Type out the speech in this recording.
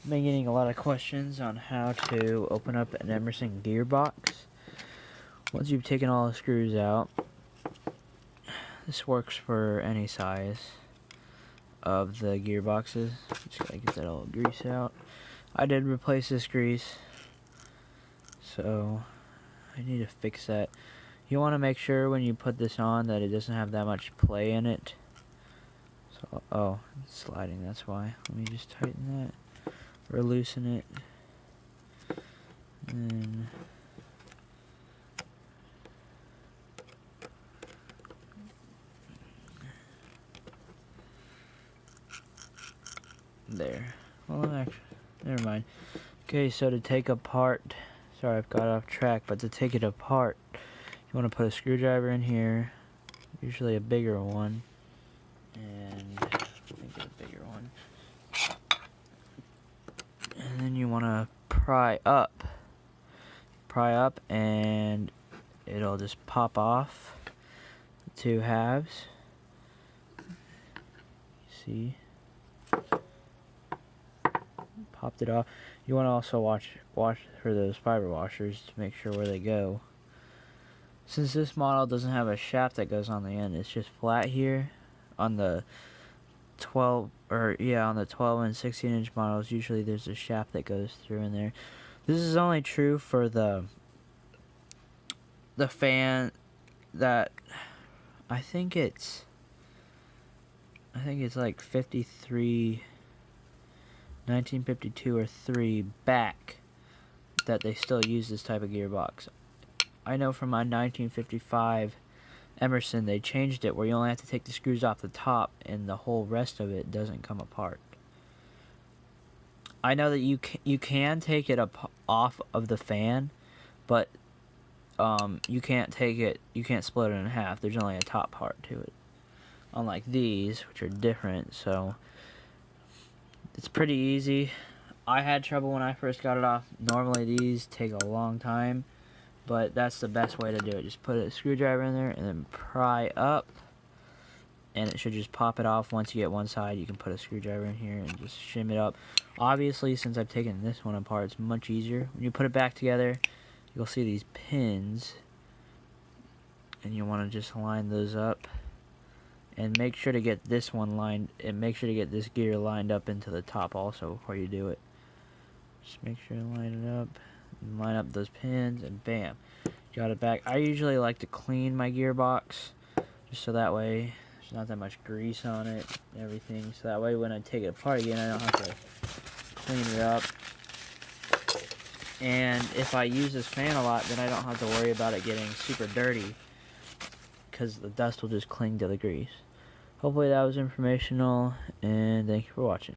been getting a lot of questions on how to open up an Emerson gearbox. Once you've taken all the screws out, this works for any size of the gearboxes. Just gotta get that all grease out. I did replace this grease, so I need to fix that. You want to make sure when you put this on that it doesn't have that much play in it. So, oh, it's sliding, that's why. Let me just tighten that or loosen it. And there. Well, actually, never mind. Okay, so to take apart, sorry I've got off track, but to take it apart, you want to put a screwdriver in here, usually a bigger one, and let me get a bigger one. And then you want to pry up, and it'll just pop off the two halves. See? Popped it off. You want to also watch for those fiber washers to make sure where they go. Since this model doesn't have a shaft that goes on the end, it's just flat here. On the 12 and 16-inch models, usually there's a shaft that goes through in there. This is only true for the fan that I think it's like 1952 or 3 back that they still use this type of gearbox. I know from my 1955 Emerson they changed it where you only have to take the screws off the top and the whole rest of it doesn't come apart. I know that you can take it off of the fan, but you can't split it in half. There's only a top part to it, unlike these, which are different. So it's pretty easy. I had trouble when I first got it off. Normally these take a long time, but that's the best way to do it. Just put a screwdriver in there and then pry up, and it should just pop it off. Once you get one side, you can put a screwdriver in here and just shim it up. Obviously, since I've taken this one apart, it's much easier. When you put it back together, you'll see these pins, and you want to just line those up. And make sure to get this one lined, and make sure to get this gear lined up into the top also before you do it. Just make sure to line it up, and line up those pins, and bam, got it back. I usually like to clean my gearbox, just so that way there's not that much grease on it and everything. So that way when I take it apart again, I don't have to clean it up. And if I use this fan a lot, then I don't have to worry about it getting super dirty, because the dust will just cling to the grease. Hopefully that was informational, and thank you for watching.